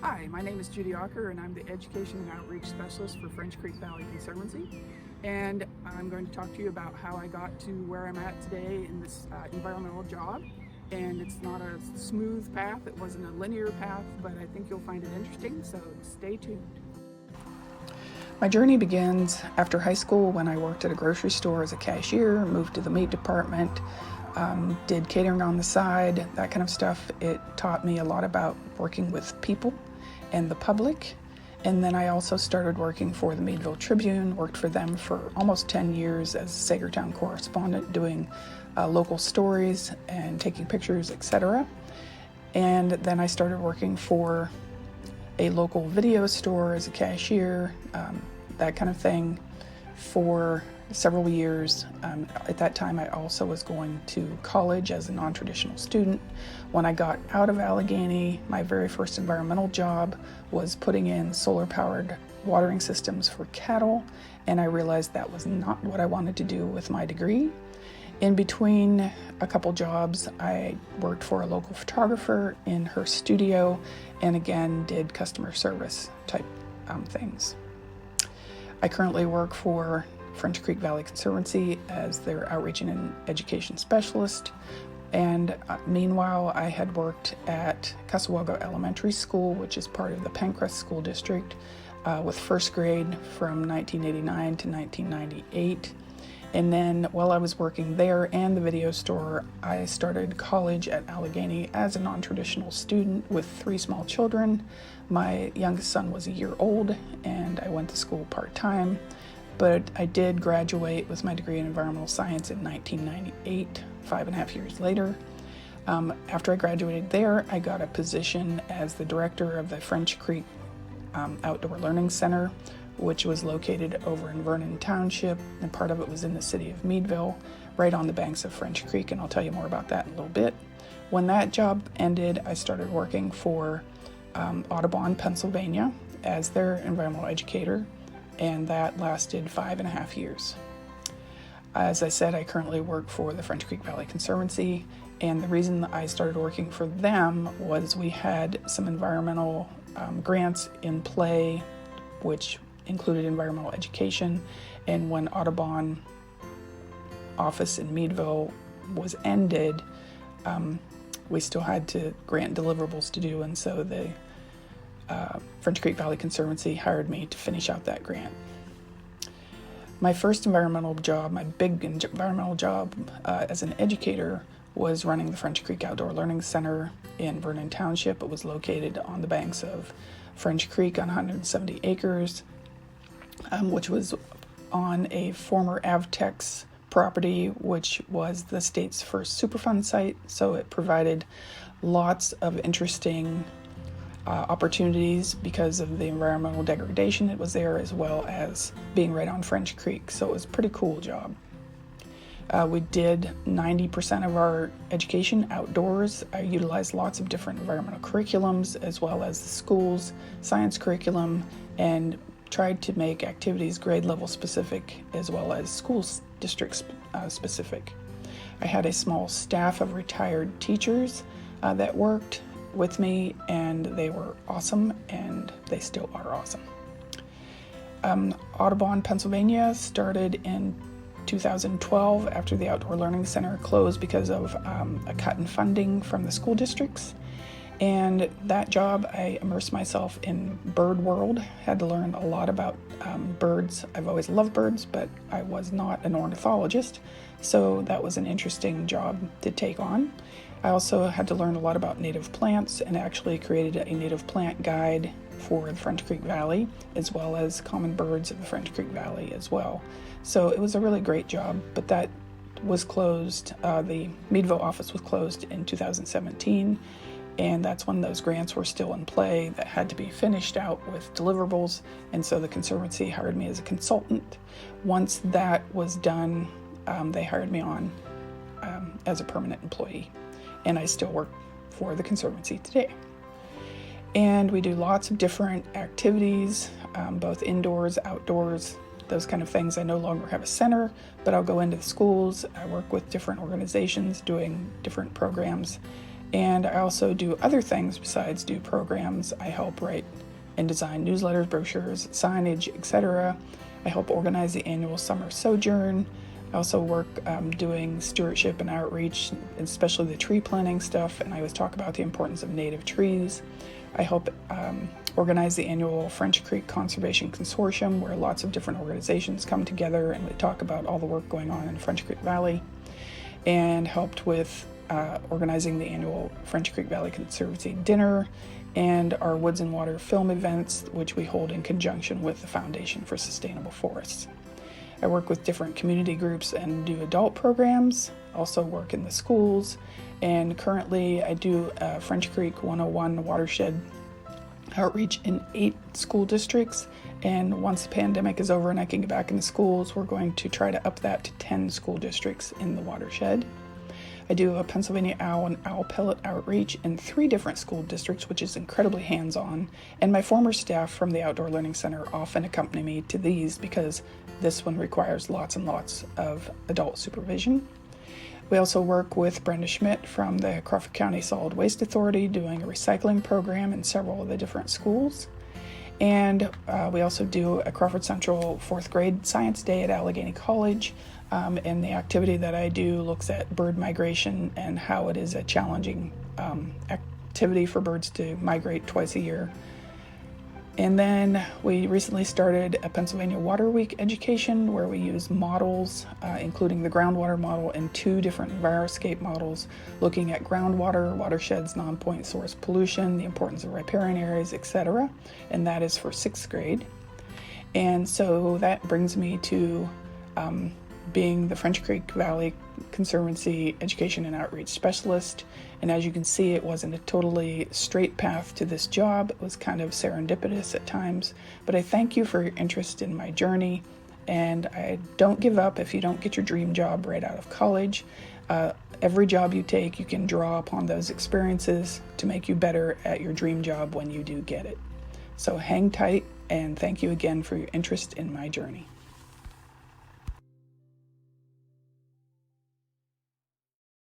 Hi, my name is Judy Acker and I'm the Education and Outreach Specialist for French Creek Valley Conservancy. And I'm going to talk to you about how I got to where I'm at today in this environmental job. And it's not a smooth path, it wasn't a linear path, but I think you'll find it interesting, so stay tuned. My journey begins after high school when I worked at a grocery store as a cashier, moved to the meat department, did catering on the side, that kind of stuff. It taught me a lot about working with people and the public. And then I also started working for the Meadville Tribune, worked for them for almost 10 years as a Sagertown correspondent, doing local stories and taking pictures, etc. And then I started working for a local video store as a cashier, that kind of thing, for several years. At that time, I also was going to college as a non-traditional student. When I got out of Allegheny, my very first environmental job was putting in solar-powered watering systems for cattle, and I realized that was not what I wanted to do with my degree. In between a couple jobs, I worked for a local photographer in her studio and again did customer service type things. I currently work for French Creek Valley Conservancy as their outreach and education specialist. And meanwhile, I had worked at Casawagga Elementary School, which is part of the Pencrest School District, with first grade from 1989 to 1998. And then while I was working there and the video store, I started college at Allegheny as a non-traditional student with 3 small children. My youngest son was a year old and I went to school part-time, but I did graduate with my degree in environmental science in 1998, 5.5 years later. After I graduated there, I got a position as the director of the French Creek Outdoor Learning Center, which was located over in Vernon Township, and part of it was in the city of Meadville, right on the banks of French Creek, and I'll tell you more about that in a little bit. When that job ended, I started working for Audubon, Pennsylvania, as their environmental educator, and that lasted 5.5 years. As I said, I currently work for the French Creek Valley Conservancy, and the reason that I started working for them was we had some environmental grants in play, which included environmental education, and when Audubon office in Meadville was ended, we still had to grant deliverables to do, and so the French Creek Valley Conservancy hired me to finish out that grant. My first environmental job, my big environmental job as an educator, was running the French Creek Outdoor Learning Center in Vernon Township. It was located on the banks of French Creek on 170 acres, which was on a former Avtex property, which was the state's first Superfund site. So it provided lots of interesting opportunities because of the environmental degradation that was there, as well as being right on French Creek. So it was a pretty cool job. We did 90% of our education outdoors. I utilized lots of different environmental curriculums, as well as the school's science curriculum, and tried to make activities grade level specific as well as school district specific. I had a small staff of retired teachers that worked with me, and they were awesome, and they still are awesome. Audubon, Pennsylvania started in 2012 after the Outdoor Learning Center closed because of a cut in funding from the school districts. And that job, I immersed myself in bird world, had to learn a lot about birds. I've always loved birds, but I was not an ornithologist, so that was an interesting job to take on. I also had to learn a lot about native plants and actually created a native plant guide for the French Creek Valley, as well as common birds of the French Creek Valley as well. So it was a really great job, but that was closed. The Meadville office was closed in 2017. And that's when those grants were still in play that had to be finished out with deliverables. And so the Conservancy hired me as a consultant. Once that was done, they hired me on as a permanent employee. And I still work for the Conservancy today. And we do lots of different activities, both indoors, outdoors, those kind of things. I no longer have a center, but I'll go into the schools. I work with different organizations doing different programs. And I also do other things besides do programs. I help write and design newsletters, brochures, signage, etc. I help organize the annual summer sojourn. I also work doing stewardship and outreach, especially the tree planting stuff, and I always talk about the importance of native trees. I help organize the annual French Creek Conservation Consortium, where lots of different organizations come together and we talk about all the work going on in French Creek Valley, and helped with organizing the annual French Creek Valley Conservancy dinner and our Woods and Water film events, which we hold in conjunction with the Foundation for Sustainable Forests. I work with different community groups and do adult programs, also work in the schools, and currently I do French Creek 101 watershed outreach in 8 school districts, and once the pandemic is over and I can get back into schools, we're going to try to up that to 10 school districts in the watershed. I do a Pennsylvania owl and owl pellet outreach in 3 different school districts, which is incredibly hands-on, and my former staff from the Outdoor Learning Center often accompany me to these because this one requires lots and lots of adult supervision. We also work with Brenda Schmidt from the Crawford County Solid Waste Authority doing a recycling program in several of the different schools. And we also do a Crawford Central 4th grade science day at Allegheny College. And the activity that I do looks at bird migration and how it is a challenging activity for birds to migrate twice a year. And then we recently started a Pennsylvania Water Week education where we use models, including the groundwater model and 2 different Enviroscape models, looking at groundwater, watersheds, non-point source pollution, the importance of riparian areas, etc. And that is for 6th grade. And so that brings me to being the French Creek Valley Conservancy Education and Outreach Specialist. And as you can see, it wasn't a totally straight path to this job. It was kind of serendipitous at times. But I thank you for your interest in my journey. And I don't give up if you don't get your dream job right out of college. Every job you take, you can draw upon those experiences to make you better at your dream job when you do get it. So hang tight, and thank you again for your interest in my journey.